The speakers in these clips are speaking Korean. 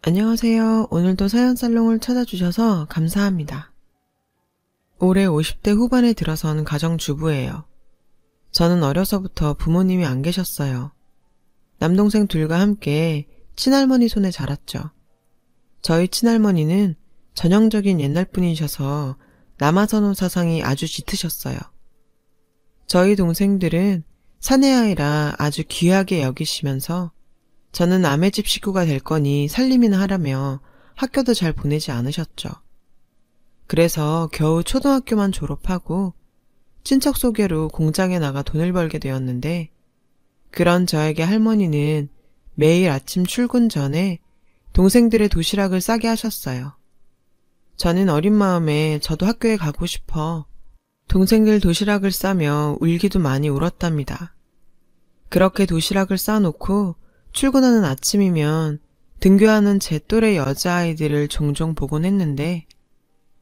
안녕하세요. 오늘도 사연살롱을 찾아주셔서 감사합니다. 올해 50대 후반에 들어선 가정주부예요. 저는 어려서부터 부모님이 안 계셨어요. 남동생 둘과 함께 친할머니 손에 자랐죠. 저희 친할머니는 전형적인 옛날 분이셔서 남아선호 사상이 아주 짙으셨어요. 저희 동생들은 사내아이라 아주 귀하게 여기시면서 저는 남의 집 식구가 될 거니 살림이나 하라며 학교도 잘 보내지 않으셨죠. 그래서 겨우 초등학교만 졸업하고 친척 소개로 공장에 나가 돈을 벌게 되었는데, 그런 저에게 할머니는 매일 아침 출근 전에 동생들의 도시락을 싸게 하셨어요. 저는 어린 마음에 저도 학교에 가고 싶어 동생들 도시락을 싸며 울기도 많이 울었답니다. 그렇게 도시락을 싸놓고 출근하는 아침이면 등교하는 제 또래 여자아이들을 종종 보곤 했는데,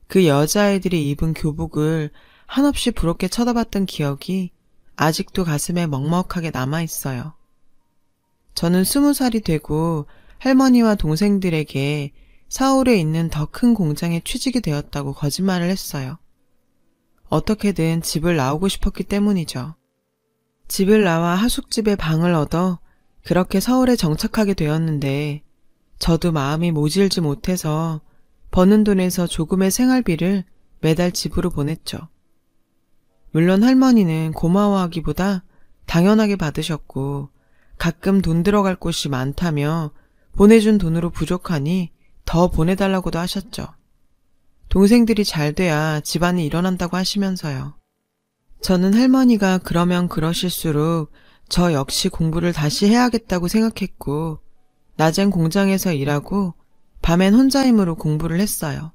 그 여자아이들이 입은 교복을 한없이 부럽게 쳐다봤던 기억이 아직도 가슴에 먹먹하게 남아있어요. 저는 20살이 되고 할머니와 동생들에게 서울에 있는 더 큰 공장에 취직이 되었다고 거짓말을 했어요. 어떻게든 집을 나오고 싶었기 때문이죠. 집을 나와 하숙집에 방을 얻어 그렇게 서울에 정착하게 되었는데, 저도 마음이 모질지 못해서 버는 돈에서 조금의 생활비를 매달 집으로 보냈죠. 물론 할머니는 고마워하기보다 당연하게 받으셨고, 가끔 돈 들어갈 곳이 많다며 보내준 돈으로 부족하니 더 보내달라고도 하셨죠. 동생들이 잘 돼야 집안이 일어난다고 하시면서요. 저는 할머니가 그러면 그러실수록 저 역시 공부를 다시 해야겠다고 생각했고, 낮엔 공장에서 일하고 밤엔 혼자 힘으로 공부를 했어요.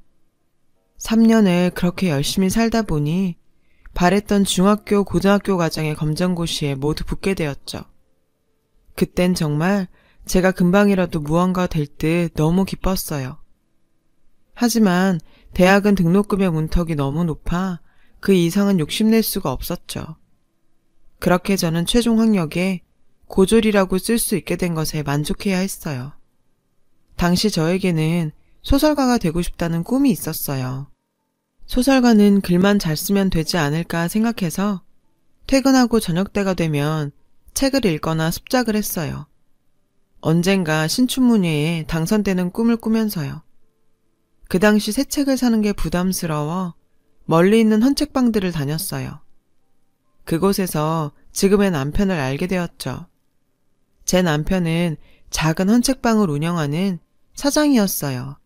3년을 그렇게 열심히 살다 보니 바랬던 중학교, 고등학교 과정의 검정고시에 모두 붙게 되었죠. 그땐 정말 제가 금방이라도 무언가 될 듯 너무 기뻤어요. 하지만 대학은 등록금의 문턱이 너무 높아 그 이상은 욕심낼 수가 없었죠. 그렇게 저는 최종 학력에 고졸이라고 쓸 수 있게 된 것에 만족해야 했어요. 당시 저에게는 소설가가 되고 싶다는 꿈이 있었어요. 소설가는 글만 잘 쓰면 되지 않을까 생각해서 퇴근하고 저녁때가 되면 책을 읽거나 습작을 했어요. 언젠가 신춘문예에 당선되는 꿈을 꾸면서요. 그 당시 새 책을 사는 게 부담스러워 멀리 있는 헌책방들을 다녔어요. 그곳에서 지금의 남편을 알게 되었죠. 제 남편은 작은 헌책방을 운영하는 사장이었어요.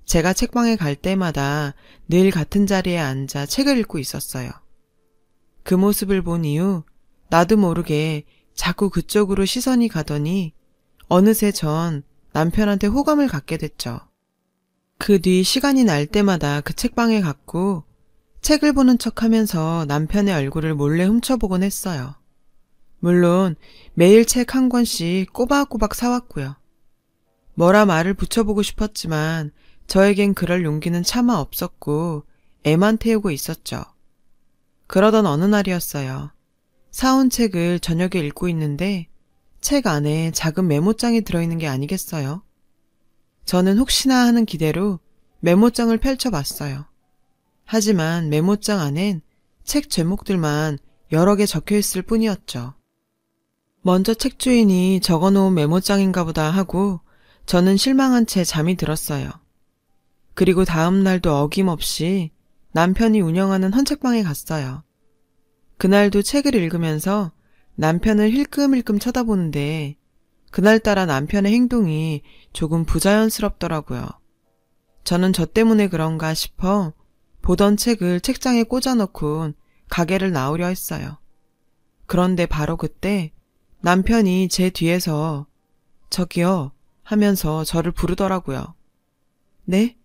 제가 책방에 갈 때마다 늘 같은 자리에 앉아 책을 읽고 있었어요. 그 모습을 본 이후 나도 모르게 자꾸 그쪽으로 시선이 가더니 어느새 전 남편한테 호감을 갖게 됐죠. 그 뒤 시간이 날 때마다 그 책방에 갔고 책을 보는 척하면서 남편의 얼굴을 몰래 훔쳐보곤 했어요. 물론 매일 책 한 권씩 꼬박꼬박 사왔고요. 뭐라 말을 붙여보고 싶었지만 저에겐 그럴 용기는 차마 없었고 애만 태우고 있었죠. 그러던 어느 날이었어요. 사온 책을 저녁에 읽고 있는데 책 안에 작은 메모장이 들어있는 게 아니겠어요? 저는 혹시나 하는 기대로 메모장을 펼쳐봤어요. 하지만 메모장 안엔 책 제목들만 여러 개 적혀있을 뿐이었죠. 먼저 책 주인이 적어놓은 메모장인가 보다 하고 저는 실망한 채 잠이 들었어요. 그리고 다음 날도 어김없이 남편이 운영하는 헌책방에 갔어요. 그날도 책을 읽으면서 남편을 힐끔힐끔 쳐다보는데 그날따라 남편의 행동이 조금 부자연스럽더라고요. 저는 저 때문에 그런가 싶어 보던 책을 책장에 꽂아놓고 가게를 나오려 했어요. 그런데 바로 그때 남편이 제 뒤에서 저기요 하면서 저를 부르더라고요. 네?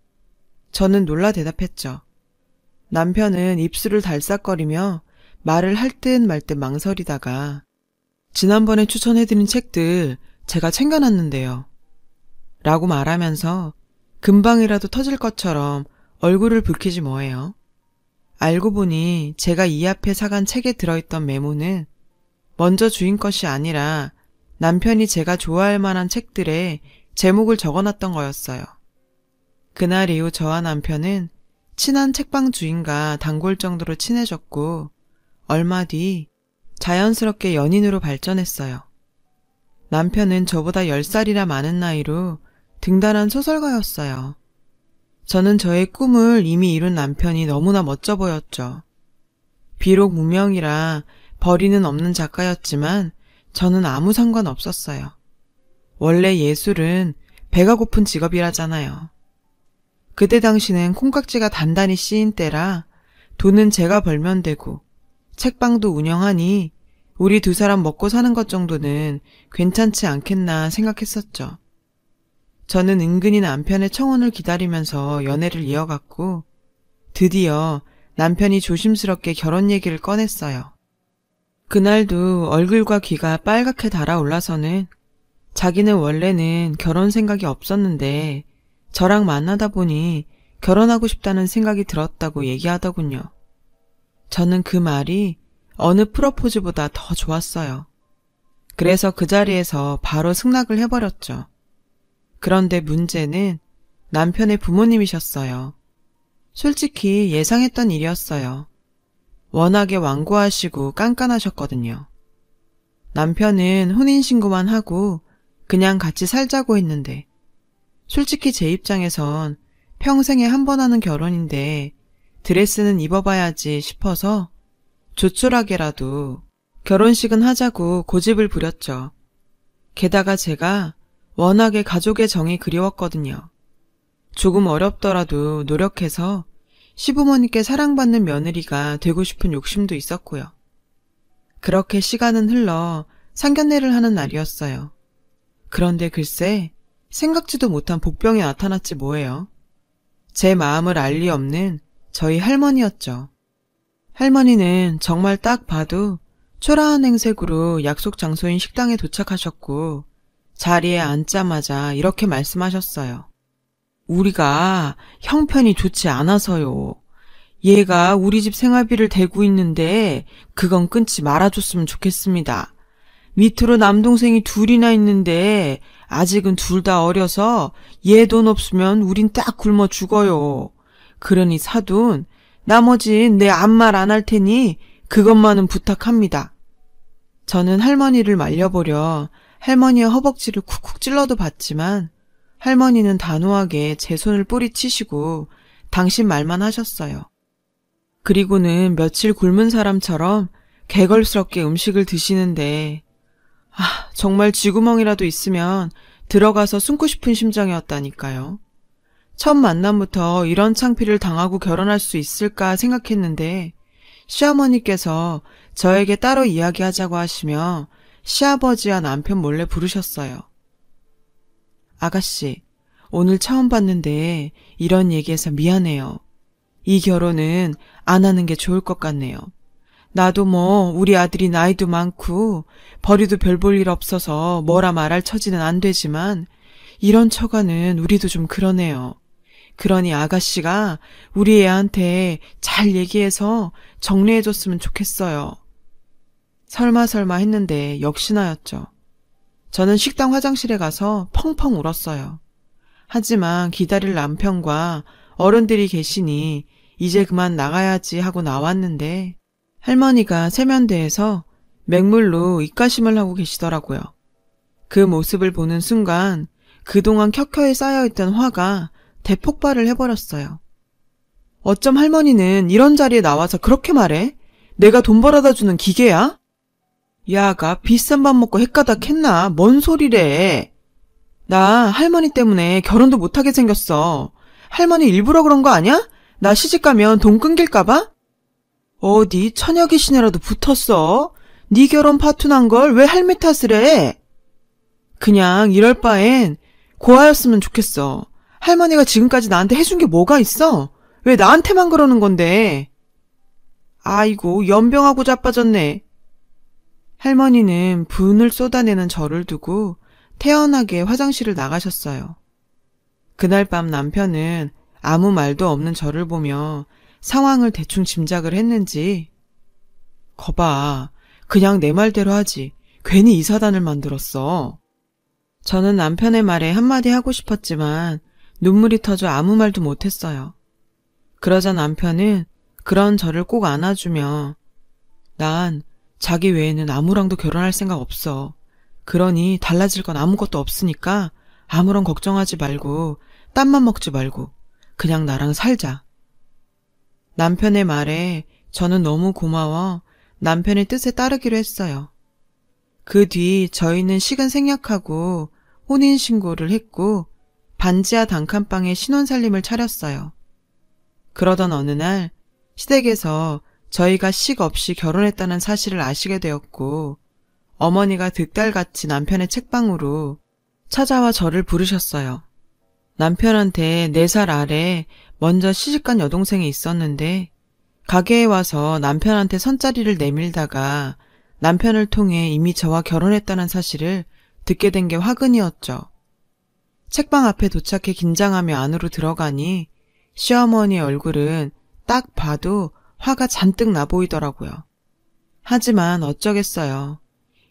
저는 놀라 대답했죠. 남편은 입술을 달싹거리며 말을 할 듯 말 듯 망설이다가 지난번에 추천해드린 책들 제가 챙겨놨는데요. 라고 말하면서 금방이라도 터질 것처럼 얼굴을 붉히지 뭐예요. 알고 보니 제가 이 앞에 사간 책에 들어있던 메모는 먼저 주인 것이 아니라 남편이 제가 좋아할 만한 책들에 제목을 적어놨던 거였어요. 그날 이후 저와 남편은 친한 책방 주인과 단골 정도로 친해졌고 얼마 뒤 자연스럽게 연인으로 발전했어요. 남편은 저보다 10살이나 많은 나이로 등단한 소설가였어요. 저는 저의 꿈을 이미 이룬 남편이 너무나 멋져 보였죠. 비록 무명이라 벌이는 없는 작가였지만 저는 아무 상관 없었어요. 원래 예술은 배가 고픈 직업이라잖아요. 그때 당시는 콩깍지가 단단히 씌인 때라 돈은 제가 벌면 되고 책방도 운영하니 우리 두 사람 먹고 사는 것 정도는 괜찮지 않겠나 생각했었죠. 저는 은근히 남편의 청혼을 기다리면서 연애를 이어갔고 드디어 남편이 조심스럽게 결혼 얘기를 꺼냈어요. 그날도 얼굴과 귀가 빨갛게 달아올라서는 자기는 원래는 결혼 생각이 없었는데 저랑 만나다 보니 결혼하고 싶다는 생각이 들었다고 얘기하더군요. 저는 그 말이 어느 프로포즈보다 더 좋았어요. 그래서 그 자리에서 바로 승낙을 해버렸죠. 그런데 문제는 남편의 부모님이셨어요. 솔직히 예상했던 일이었어요. 워낙에 완고하시고 깐깐하셨거든요. 남편은 혼인신고만 하고 그냥 같이 살자고 했는데 솔직히 제 입장에선 평생에 한 번 하는 결혼인데 드레스는 입어봐야지 싶어서 조촐하게라도 결혼식은 하자고 고집을 부렸죠. 게다가 제가 워낙에 가족의 정이 그리웠거든요. 조금 어렵더라도 노력해서 시부모님께 사랑받는 며느리가 되고 싶은 욕심도 있었고요. 그렇게 시간은 흘러 상견례를 하는 날이었어요. 그런데 글쎄 생각지도 못한 복병이 나타났지 뭐예요. 제 마음을 알 리 없는 저희 할머니였죠. 할머니는 정말 딱 봐도 초라한 행색으로 약속 장소인 식당에 도착하셨고 자리에 앉자마자 이렇게 말씀하셨어요. 우리가 형편이 좋지 않아서요. 얘가 우리 집 생활비를 대고 있는데 그건 끊지 말아줬으면 좋겠습니다. 밑으로 남동생이 둘이나 있는데 아직은 둘 다 어려서 얘 돈 없으면 우린 딱 굶어 죽어요. 그러니 사돈, 나머진 내 아무 말 안 할 테니 그것만은 부탁합니다. 저는 할머니를 말려보려 할머니의 허벅지를 쿡쿡 찔러도 봤지만 할머니는 단호하게 제 손을 뿌리치시고 당신 말만 하셨어요. 그리고는 며칠 굶은 사람처럼 개걸스럽게 음식을 드시는데 정말 쥐구멍이라도 있으면 들어가서 숨고 싶은 심정이었다니까요. 첫 만남부터 이런 창피를 당하고 결혼할 수 있을까 생각했는데 시어머니께서 저에게 따로 이야기하자고 하시며 시아버지와 남편 몰래 부르셨어요. 아가씨, 오늘 처음 봤는데 이런 얘기해서 미안해요. 이 결혼은 안 하는 게 좋을 것 같네요. 나도 우리 아들이 나이도 많고 벌이도 별 볼 일 없어서 뭐라 말할 처지는 안 되지만 이런 처가는 우리도 좀 그러네요. 그러니 아가씨가 우리 애한테 잘 얘기해서 정리해줬으면 좋겠어요. 설마 했는데 역시나였죠. 저는 식당 화장실에 가서 펑펑 울었어요. 하지만 기다릴 남편과 어른들이 계시니 이제 그만 나가야지 하고 나왔는데 할머니가 세면대에서 맹물로 입가심을 하고 계시더라고요. 그 모습을 보는 순간 그동안 켜켜이 쌓여있던 화가 대폭발을 해버렸어요. 어쩜 할머니는 이런 자리에 나와서 그렇게 말해? 내가 돈 벌어다 주는 기계야? 야가 비싼 밥 먹고 헷가닥 했나? 뭔 소리래? 나 할머니 때문에 결혼도 못하게 생겼어. 할머니 일부러 그런 거 아니야? 나 시집가면 돈 끊길까봐? 어디 처녀 귀신이라도 붙었어? 네 결혼 파투 난 걸 왜 할매 탓을 해? 그냥 이럴 바엔 고아였으면 좋겠어. 할머니가 지금까지 나한테 해준 게 뭐가 있어? 왜 나한테만 그러는 건데? 아이고 연병하고 자빠졌네. 할머니는 분을 쏟아내는 저를 두고 태연하게 화장실을 나가셨어요. 그날 밤 남편은 아무 말도 없는 저를 보며 상황을 대충 짐작을 했는지 거봐, 그냥 내 말대로 하지. 괜히 이 사단을 만들었어. 저는 남편의 말에 한마디 하고 싶었지만 눈물이 터져 아무 말도 못했어요. 그러자 남편은 그런 저를 꼭 안아주며 난 자기 외에는 아무랑도 결혼할 생각 없어. 그러니 달라질 건 아무것도 없으니까 아무런 걱정하지 말고 땀만 먹지 말고 그냥 나랑 살자. 남편의 말에 저는 너무 고마워 남편의 뜻에 따르기로 했어요. 그 뒤 저희는 식은 생략하고 혼인신고를 했고 반지하 단칸방에 신혼살림을 차렸어요. 그러던 어느 날 시댁에서 저희가 식 없이 결혼했다는 사실을 아시게 되었고 어머니가 득달같이 남편의 책방으로 찾아와 저를 부르셨어요. 남편한테 4살 아래 먼저 시집간 여동생이 있었는데 가게에 와서 남편한테 선자리를 내밀다가 남편을 통해 이미 저와 결혼했다는 사실을 듣게 된 게 화근이었죠. 책방 앞에 도착해 긴장하며 안으로 들어가니 시어머니의 얼굴은 딱 봐도 화가 잔뜩 나 보이더라고요. 하지만 어쩌겠어요.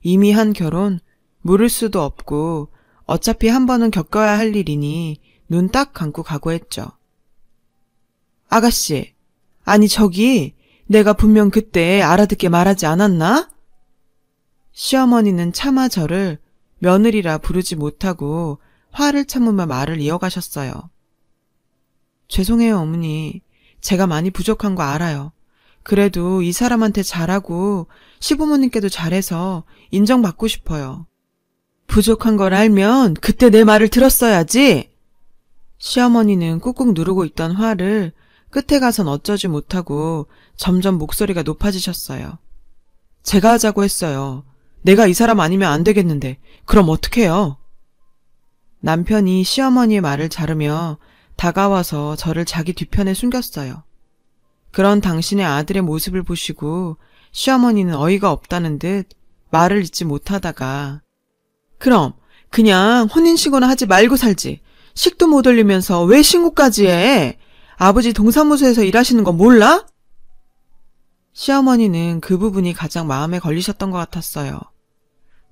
이미 한 결혼 물을 수도 없고 어차피 한 번은 겪어야 할 일이니 눈 딱 감고 각오했죠. 아가씨, 아니 저기 내가 분명 그때 알아듣게 말하지 않았나? 시어머니는 차마 저를 며느리라 부르지 못하고 화를 참으며 말을 이어가셨어요. 죄송해요, 어머니. 제가 많이 부족한 거 알아요. 그래도 이 사람한테 잘하고 시부모님께도 잘해서 인정받고 싶어요. 부족한 걸 알면 그때 내 말을 들었어야지. 시어머니는 꾹꾹 누르고 있던 화를 끝에 가선 어쩌지 못하고 점점 목소리가 높아지셨어요. 제가 하자고 했어요. 내가 이 사람 아니면 안 되겠는데 그럼 어떡해요? 남편이 시어머니의 말을 자르며 다가와서 저를 자기 뒤편에 숨겼어요. 그런 당신의 아들의 모습을 보시고 시어머니는 어이가 없다는 듯 말을 잇지 못하다가 그럼 그냥 혼인신고나 하지 말고 살지. 식도 못 올리면서 왜 신고까지 해? 아버지 동사무소에서 일하시는 거 몰라? 시어머니는 그 부분이 가장 마음에 걸리셨던 것 같았어요.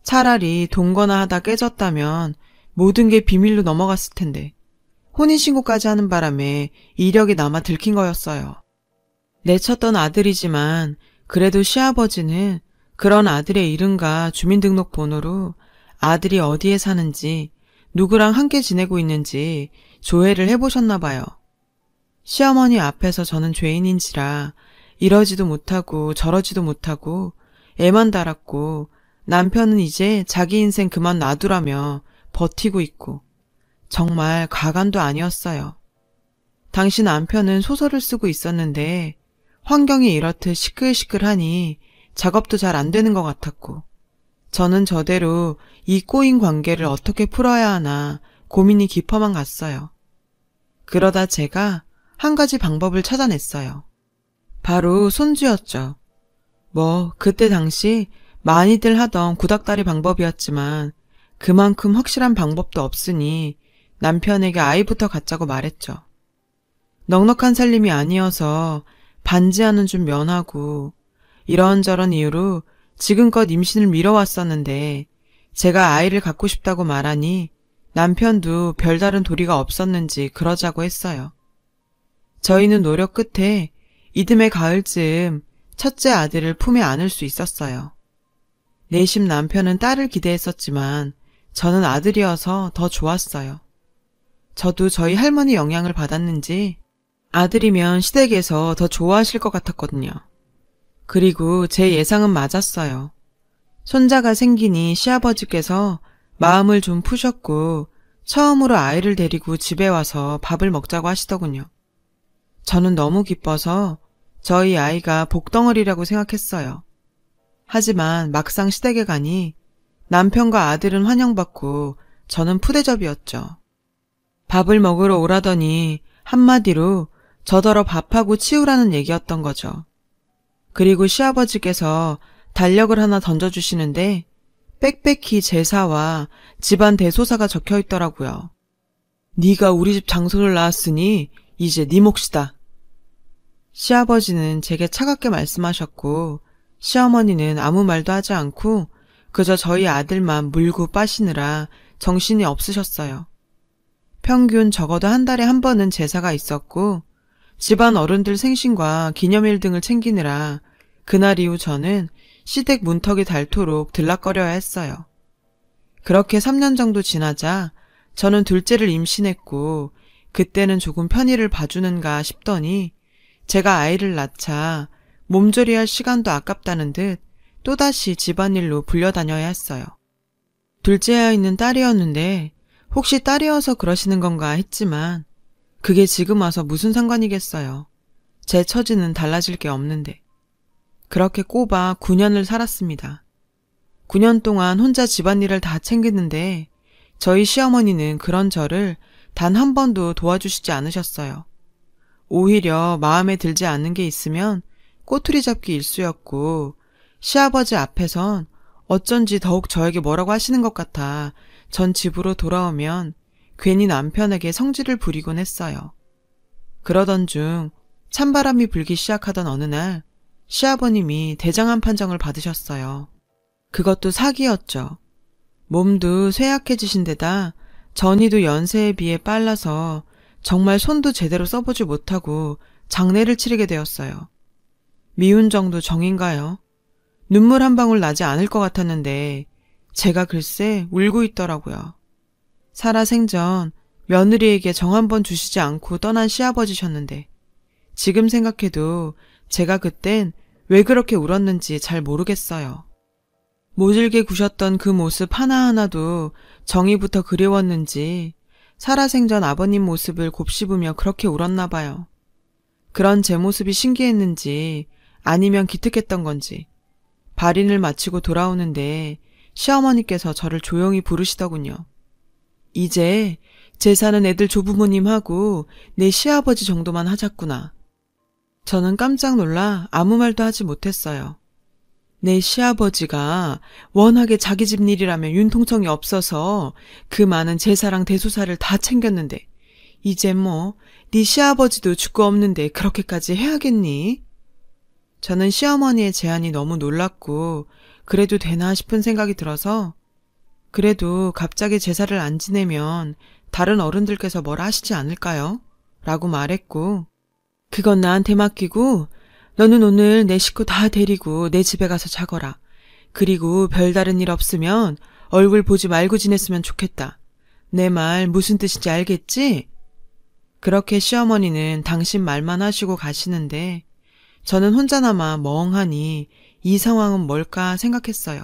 차라리 동거나 하다 깨졌다면 모든 게 비밀로 넘어갔을 텐데 혼인신고까지 하는 바람에 이력이 남아 들킨 거였어요. 내쳤던 아들이지만 그래도 시아버지는 그런 아들의 이름과 주민등록번호로 아들이 어디에 사는지 누구랑 함께 지내고 있는지 조회를 해보셨나 봐요. 시어머니 앞에서 저는 죄인인지라 이러지도 못하고 저러지도 못하고 애만 달았고 남편은 이제 자기 인생 그만 놔두라며 버티고 있고 정말 가관도 아니었어요. 당시 남편은 소설을 쓰고 있었는데 환경이 이렇듯 시끌시끌하니 작업도 잘 안 되는 것 같았고 저는 저대로 이 꼬인 관계를 어떻게 풀어야 하나 고민이 깊어만 갔어요. 그러다 제가 한 가지 방법을 찾아냈어요. 바로 손주였죠. 그때 당시 많이들 하던 구닥다리 방법이었지만 그만큼 확실한 방법도 없으니 남편에게 아이부터 갖자고 말했죠. 넉넉한 살림이 아니어서 반지하는 좀 면하고 이런저런 이유로 지금껏 임신을 미뤄왔었는데 제가 아이를 갖고 싶다고 말하니 남편도 별다른 도리가 없었는지 그러자고 했어요. 저희는 노력 끝에 이듬해 가을쯤 첫째 아들을 품에 안을 수 있었어요. 내심 남편은 딸을 기대했었지만 저는 아들이어서 더 좋았어요. 저도 저희 할머니 영향을 받았는지 아들이면 시댁에서 더 좋아하실 것 같았거든요. 그리고 제 예상은 맞았어요. 손자가 생기니 시아버지께서 마음을 좀 푸셨고 처음으로 아이를 데리고 집에 와서 밥을 먹자고 하시더군요. 저는 너무 기뻐서 저희 아이가 복덩어리라고 생각했어요. 하지만 막상 시댁에 가니 남편과 아들은 환영받고 저는 푸대접이었죠. 밥을 먹으러 오라더니 한마디로 저더러 밥하고 치우라는 얘기였던 거죠. 그리고 시아버지께서 달력을 하나 던져주시는데 빽빽히 제사와 집안 대소사가 적혀있더라고요. 네가 우리 집 장손을 낳았으니 이제 네 몫이다. 시아버지는 제게 차갑게 말씀하셨고 시어머니는 아무 말도 하지 않고 그저 저희 아들만 물고 빠시느라 정신이 없으셨어요. 평균 적어도 한 달에 한 번은 제사가 있었고 집안 어른들 생신과 기념일 등을 챙기느라 그날 이후 저는 시댁 문턱이 닳도록 들락거려야 했어요. 그렇게 3년 정도 지나자 저는 둘째를 임신했고 그때는 조금 편의를 봐주는가 싶더니 제가 아이를 낳자 몸조리할 시간도 아깝다는 듯 또다시 집안일로 불려다녀야 했어요. 둘째 아이는 딸이었는데 혹시 딸이어서 그러시는 건가 했지만 그게 지금 와서 무슨 상관이겠어요. 제 처지는 달라질 게 없는데. 그렇게 꼬박 9년을 살았습니다. 9년 동안 혼자 집안일을 다 챙기는데 저희 시어머니는 그런 저를 단 한 번도 도와주시지 않으셨어요. 오히려 마음에 들지 않는 게 있으면 꼬투리 잡기 일쑤였고 시아버지 앞에선 어쩐지 더욱 저에게 뭐라고 하시는 것 같아 전 집으로 돌아오면 괜히 남편에게 성질을 부리곤 했어요. 그러던 중 찬바람이 불기 시작하던 어느 날 시아버님이 대장암 판정을 받으셨어요. 그것도 사기였죠. 몸도 쇠약해지신 데다 전이도 연세에 비해 빨라서 정말 손도 제대로 써보지 못하고 장례를 치르게 되었어요. 미운 정도 정인가요? 눈물 한 방울 나지 않을 것 같았는데 제가 글쎄 울고 있더라고요. 살아생전 며느리에게 정 한 번 주시지 않고 떠난 시아버지셨는데 지금 생각해도 제가 그땐 왜 그렇게 울었는지 잘 모르겠어요. 모질게 구셨던 그 모습 하나하나도 정이부터 그리웠는지 살아생전 아버님 모습을 곱씹으며 그렇게 울었나 봐요. 그런 제 모습이 신기했는지 아니면 기특했던 건지 발인을 마치고 돌아오는데 시어머니께서 저를 조용히 부르시더군요. 이제 제사는 애들 조부모님하고 내 시아버지 정도만 하자꾸나. 저는 깜짝 놀라 아무 말도 하지 못했어요. 내 시아버지가 워낙에 자기 집 일이라면 융통성이 없어서 그 많은 제사랑 대소사를 다 챙겼는데 이제 뭐 네 시아버지도 죽고 없는데 그렇게까지 해야겠니? 저는 시어머니의 제안이 너무 놀랐고 그래도 되나 싶은 생각이 들어서 그래도 갑자기 제사를 안 지내면 다른 어른들께서 뭐라 하시지 않을까요? 라고 말했고 그건 나한테 맡기고 너는 오늘 내 식구 다 데리고 내 집에 가서 자거라. 그리고 별다른 일 없으면 얼굴 보지 말고 지냈으면 좋겠다. 내 말 무슨 뜻인지 알겠지? 그렇게 시어머니는 당신 말만 하시고 가시는데 저는 혼자 남아 멍하니 이 상황은 뭘까 생각했어요.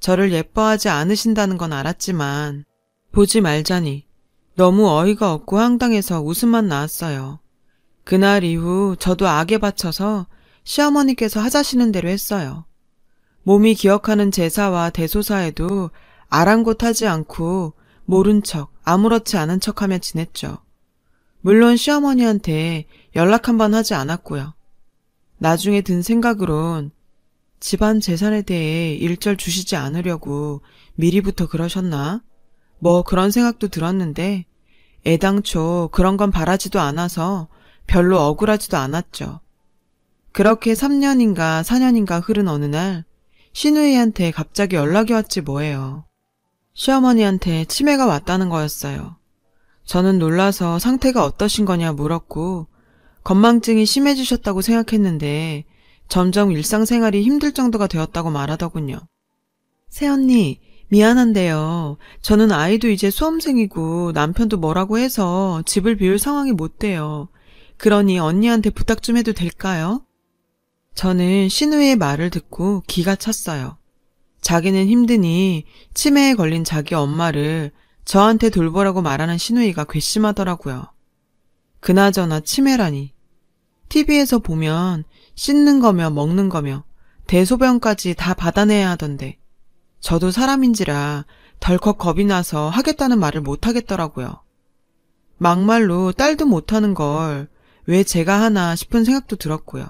저를 예뻐하지 않으신다는 건 알았지만 보지 말자니 너무 어이가 없고 황당해서 웃음만 나왔어요. 그날 이후 저도 악에 받쳐서 시어머니께서 하자시는 대로 했어요. 몸이 기억하는 제사와 대소사에도 아랑곳하지 않고 모른 척, 아무렇지 않은 척하며 지냈죠. 물론 시어머니한테 연락 한 번 하지 않았고요. 나중에 든 생각으론 집안 재산에 대해 일절 주시지 않으려고 미리부터 그러셨나? 뭐 그런 생각도 들었는데 애당초 그런 건 바라지도 않아서 별로 억울하지도 않았죠. 그렇게 3년인가 4년인가 흐른 어느 날 시누이한테 갑자기 연락이 왔지 뭐예요. 시어머니한테 치매가 왔다는 거였어요. 저는 놀라서 상태가 어떠신 거냐 물었고 건망증이 심해지셨다고 생각했는데 점점 일상생활이 힘들 정도가 되었다고 말하더군요. 새언니 미안한데요. 저는 아이도 이제 수험생이고 남편도 뭐라고 해서 집을 비울 상황이 못 돼요. 그러니 언니한테 부탁 좀 해도 될까요? 저는 시누이의 말을 듣고 기가 찼어요. 자기는 힘드니 치매에 걸린 자기 엄마를 저한테 돌보라고 말하는 시누이가 괘씸하더라고요. 그나저나 치매라니. TV에서 보면 씻는 거며 먹는 거며 대소변까지 다 받아내야 하던데 저도 사람인지라 덜컥 겁이 나서 하겠다는 말을 못하겠더라고요. 막말로 딸도 못하는 걸 왜 제가 하나 싶은 생각도 들었고요.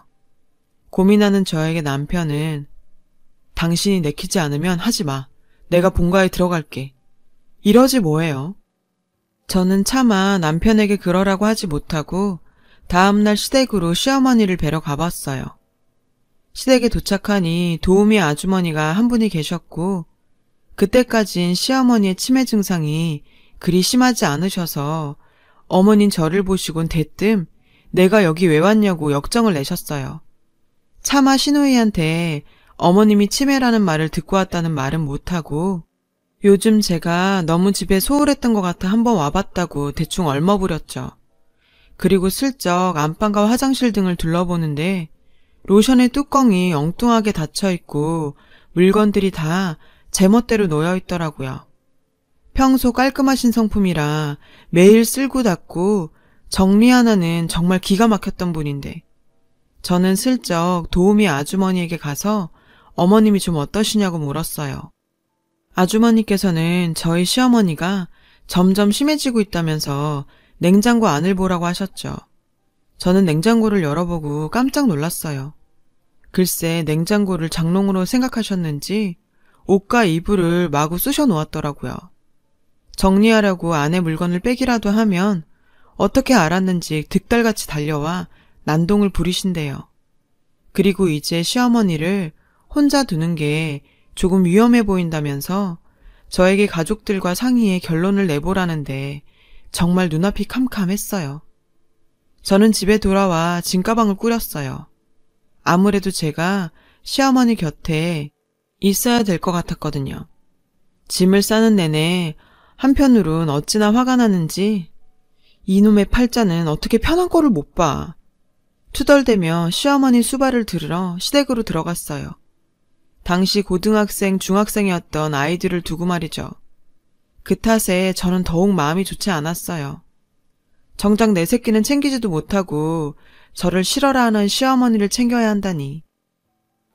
고민하는 저에게 남편은 당신이 내키지 않으면 하지 마. 내가 본가에 들어갈게. 이러지 뭐예요. 저는 차마 남편에게 그러라고 하지 못하고 다음날 시댁으로 시어머니를 뵈러 가봤어요. 시댁에 도착하니 도우미 아주머니가 한 분이 계셨고 그때까진 시어머니의 치매 증상이 그리 심하지 않으셔서 어머닌 저를 보시곤 대뜸 내가 여기 왜 왔냐고 역정을 내셨어요. 차마 시누이한테 어머님이 치매라는 말을 듣고 왔다는 말은 못하고 요즘 제가 너무 집에 소홀했던 것 같아 한번 와봤다고 대충 얼머부렸죠. 그리고 슬쩍 안방과 화장실 등을 둘러보는데 로션의 뚜껑이 엉뚱하게 닫혀있고 물건들이 다 제멋대로 놓여있더라고요. 평소 깔끔하신 성품이라 매일 쓸고 닦고 정리 하나는 정말 기가 막혔던 분인데 저는 슬쩍 도우미 아주머니에게 가서 어머님이 좀 어떠시냐고 물었어요. 아주머니께서는 저희 시어머니가 점점 심해지고 있다면서 냉장고 안을 보라고 하셨죠. 저는 냉장고를 열어보고 깜짝 놀랐어요. 글쎄 냉장고를 장롱으로 생각하셨는지 옷과 이불을 마구 쑤셔 놓았더라고요. 정리하려고 안에 물건을 빼기라도 하면 어떻게 알았는지 득달같이 달려와 난동을 부리신대요. 그리고 이제 시어머니를 혼자 두는 게 조금 위험해 보인다면서 저에게 가족들과 상의해 결론을 내보라는데 정말 눈앞이 캄캄했어요. 저는 집에 돌아와 짐가방을 꾸렸어요. 아무래도 제가 시어머니 곁에 있어야 될 것 같았거든요. 짐을 싸는 내내 한편으론 어찌나 화가 나는지 이놈의 팔자는 어떻게 편한 꼴을 못 봐. 투덜대며 시어머니 수발을 들으러 시댁으로 들어갔어요. 당시 고등학생, 중학생이었던 아이들을 두고 말이죠. 그 탓에 저는 더욱 마음이 좋지 않았어요. 정작 내 새끼는 챙기지도 못하고 저를 싫어라 하는 시어머니를 챙겨야 한다니.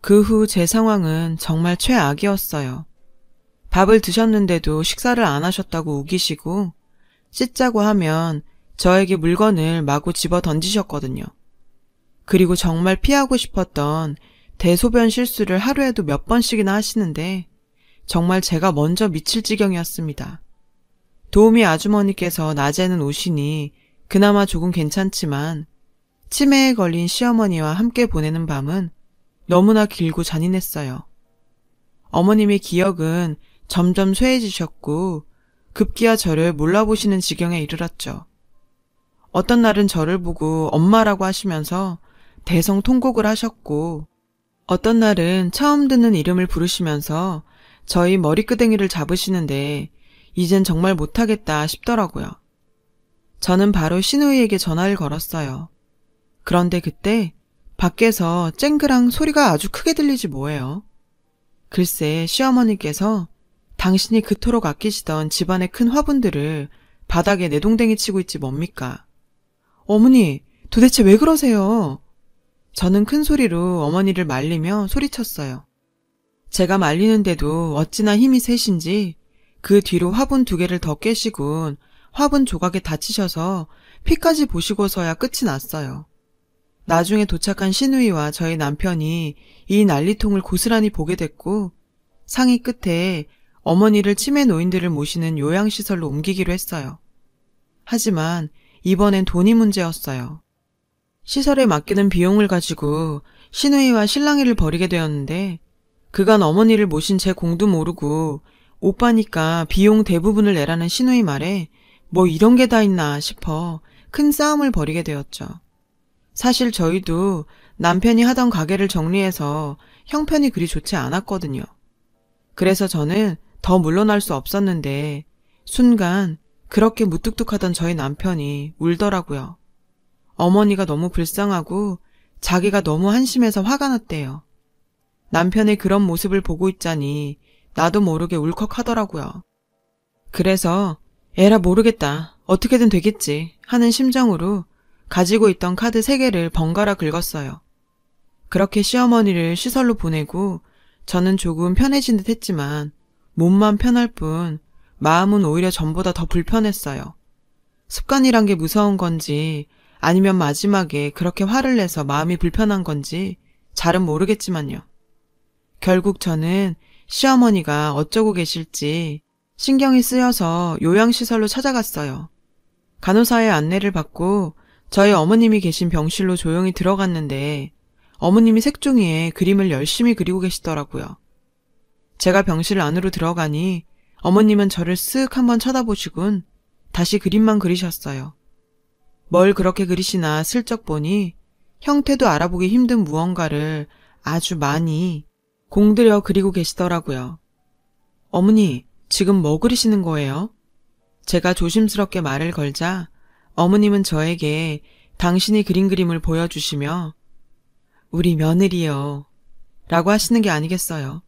그 후 제 상황은 정말 최악이었어요. 밥을 드셨는데도 식사를 안 하셨다고 우기시고 씻자고 하면 저에게 물건을 마구 집어 던지셨거든요. 그리고 정말 피하고 싶었던 대소변 실수를 하루에도 몇 번씩이나 하시는데 정말 제가 먼저 미칠 지경이었습니다. 도우미 아주머니께서 낮에는 오시니 그나마 조금 괜찮지만 치매에 걸린 시어머니와 함께 보내는 밤은 너무나 길고 잔인했어요. 어머님의 기억은 점점 쇠해지셨고 급기야 저를 몰라보시는 지경에 이르렀죠. 어떤 날은 저를 보고 엄마라고 하시면서 대성통곡을 하셨고 어떤 날은 처음 듣는 이름을 부르시면서 저희 머리끄댕이를 잡으시는데 이젠 정말 못하겠다 싶더라고요. 저는 바로 시누이에게 전화를 걸었어요. 그런데 그때 밖에서 쨍그랑 소리가 아주 크게 들리지 뭐예요. 글쎄 시어머니께서 당신이 그토록 아끼시던 집안의 큰 화분들을 바닥에 내동댕이 치고 있지 뭡니까? 어머니, 도대체 왜 그러세요? 저는 큰 소리로 어머니를 말리며 소리쳤어요. 제가 말리는데도 어찌나 힘이 세신지 그 뒤로 화분 2개를 더 깨시곤 화분 조각에 다치셔서 피까지 보시고서야 끝이 났어요. 나중에 도착한 시누이와 저희 남편이 이 난리통을 고스란히 보게 됐고 상의 끝에 어머니를 치매 노인들을 모시는 요양시설로 옮기기로 했어요. 하지만 이번엔 돈이 문제였어요. 시설에 맡기는 비용을 가지고 시누이와 실랑이를 벌이게 되었는데 그간 어머니를 모신 제 공도 모르고 오빠니까 비용 대부분을 내라는 시누이 말에 뭐 이런 게 다 있나 싶어 큰 싸움을 벌이게 되었죠. 사실 저희도 남편이 하던 가게를 정리해서 형편이 그리 좋지 않았거든요. 그래서 저는 더 물러날 수 없었는데 순간 그렇게 무뚝뚝하던 저희 남편이 울더라고요. 어머니가 너무 불쌍하고 자기가 너무 한심해서 화가 났대요. 남편의 그런 모습을 보고 있자니 나도 모르게 울컥하더라고요. 그래서 에라 모르겠다. 어떻게든 되겠지 하는 심정으로 가지고 있던 카드 3개를 번갈아 긁었어요. 그렇게 시어머니를 시설로 보내고 저는 조금 편해진 듯 했지만 몸만 편할 뿐 마음은 오히려 전보다 더 불편했어요. 습관이란 게 무서운 건지 아니면 마지막에 그렇게 화를 내서 마음이 불편한 건지 잘은 모르겠지만요. 결국 저는 시어머니가 어쩌고 계실지 신경이 쓰여서 요양시설로 찾아갔어요. 간호사의 안내를 받고 저희 어머님이 계신 병실로 조용히 들어갔는데 어머님이 색종이에 그림을 열심히 그리고 계시더라고요. 제가 병실 안으로 들어가니 어머님은 저를 쓱 한번 쳐다보시곤 다시 그림만 그리셨어요. 뭘 그렇게 그리시나 슬쩍 보니 형태도 알아보기 힘든 무언가를 아주 많이 공들여 그리고 계시더라고요. 어머니, 지금 뭐 그리시는 거예요? 제가 조심스럽게 말을 걸자 어머님은 저에게 당신이 그린 그림을 보여주시며 우리 며느리요 라고 하시는 게 아니겠어요.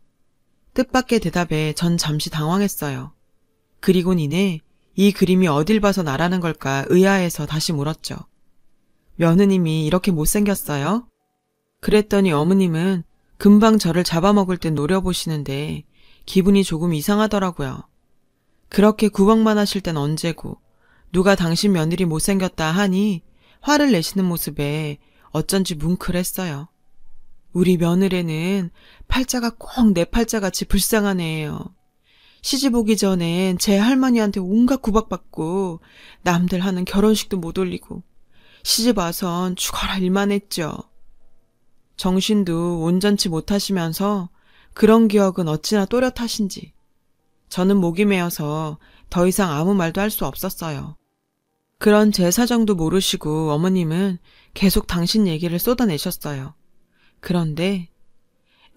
뜻밖의 대답에 전 잠시 당황했어요. 그리곤 이내 이 그림이 어딜 봐서 나라는 걸까 의아해서 다시 물었죠. 며느님이 이렇게 못생겼어요? 그랬더니 어머님은 금방 저를 잡아먹을 듯 노려보시는데 기분이 조금 이상하더라고요. 그렇게 구박만 하실 땐 언제고 누가 당신 며느리 못생겼다 하니 화를 내시는 모습에 어쩐지 뭉클했어요. 우리 며느리는 팔자가 꼭 내 팔자같이 불쌍한 애예요. 시집 오기 전엔 제 할머니한테 온갖 구박받고 남들 하는 결혼식도 못 올리고 시집 와선 죽어라 일만 했죠. 정신도 온전치 못하시면서 그런 기억은 어찌나 또렷하신지 저는 목이 메어서 더 이상 아무 말도 할 수 없었어요. 그런 제 사정도 모르시고 어머님은 계속 당신 얘기를 쏟아내셨어요. 그런데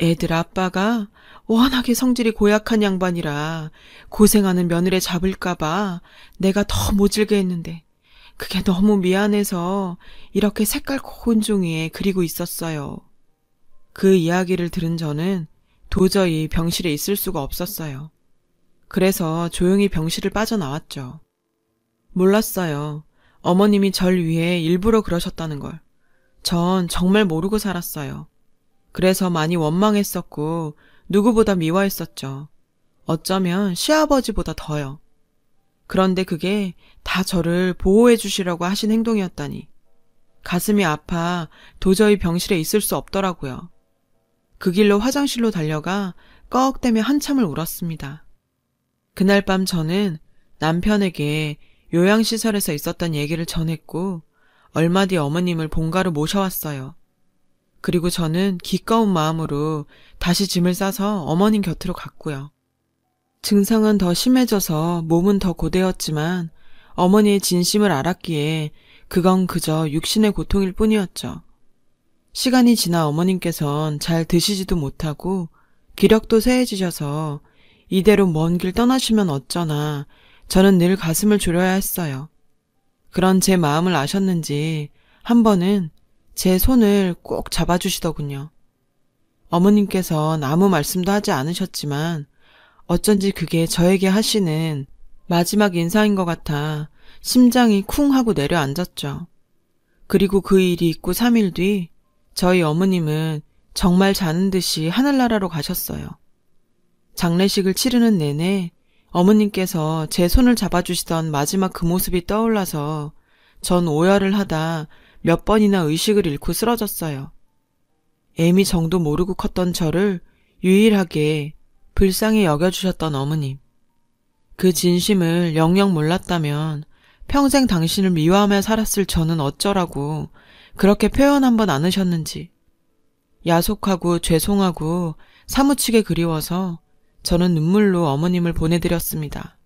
애들 아빠가 워낙에 성질이 고약한 양반이라 고생하는 며느리 잡을까봐 내가 더 모질게 했는데 그게 너무 미안해서 이렇게 색깔 고운 종이에 그리고 있었어요. 그 이야기를 들은 저는 도저히 병실에 있을 수가 없었어요. 그래서 조용히 병실을 빠져나왔죠. 몰랐어요. 어머님이 절 위해 일부러 그러셨다는 걸. 전 정말 모르고 살았어요. 그래서 많이 원망했었고 누구보다 미워했었죠. 어쩌면 시아버지보다 더요. 그런데 그게 다 저를 보호해 주시려고 하신 행동이었다니. 가슴이 아파 도저히 병실에 있을 수 없더라고요. 그 길로 화장실로 달려가 꺽대며 한참을 울었습니다. 그날 밤 저는 남편에게 요양시설에서 있었던 얘기를 전했고 얼마 뒤 어머님을 본가로 모셔왔어요. 그리고 저는 기꺼운 마음으로 다시 짐을 싸서 어머님 곁으로 갔고요. 증상은 더 심해져서 몸은 더 고되었지만 어머니의 진심을 알았기에 그건 그저 육신의 고통일 뿐이었죠. 시간이 지나 어머님께선 잘 드시지도 못하고 기력도 쇠해지셔서 이대로 먼 길 떠나시면 어쩌나 저는 늘 가슴을 졸여야 했어요. 그런 제 마음을 아셨는지 한 번은 제 손을 꼭 잡아주시더군요. 어머님께선 아무 말씀도 하지 않으셨지만 어쩐지 그게 저에게 하시는 마지막 인사인 것 같아 심장이 쿵 하고 내려앉았죠. 그리고 그 일이 있고 3일 뒤 저희 어머님은 정말 자는 듯이 하늘나라로 가셨어요. 장례식을 치르는 내내 어머님께서 제 손을 잡아주시던 마지막 그 모습이 떠올라서 전 오열을 하다 몇 번이나 의식을 잃고 쓰러졌어요. 애미 정도 모르고 컸던 저를 유일하게 불쌍히 여겨주셨던 어머님. 그 진심을 영영 몰랐다면 평생 당신을 미워하며 살았을 저는 어쩌라고 그렇게 표현 한번 않으셨는지. 야속하고 죄송하고 사무치게 그리워서 저는 눈물로 어머님을 보내드렸습니다.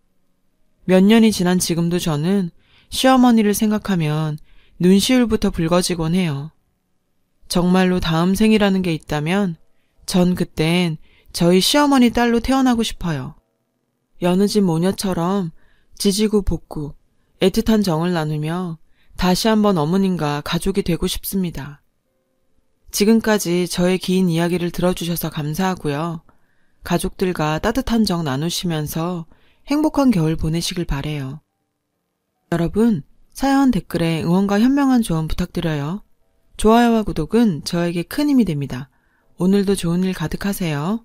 몇 년이 지난 지금도 저는 시어머니를 생각하면 눈시울부터 붉어지곤 해요. 정말로 다음 생이라는 게 있다면 전 그땐 저희 시어머니 딸로 태어나고 싶어요. 여느 집 모녀처럼 지지고 볶고 애틋한 정을 나누며 다시 한번 어머님과 가족이 되고 싶습니다. 지금까지 저의 긴 이야기를 들어주셔서 감사하고요. 가족들과 따뜻한 정 나누시면서 행복한 겨울 보내시길 바래요. 여러분, 사연 댓글에 응원과 현명한 조언 부탁드려요. 좋아요와 구독은 저에게 큰 힘이 됩니다. 오늘도 좋은 일 가득하세요.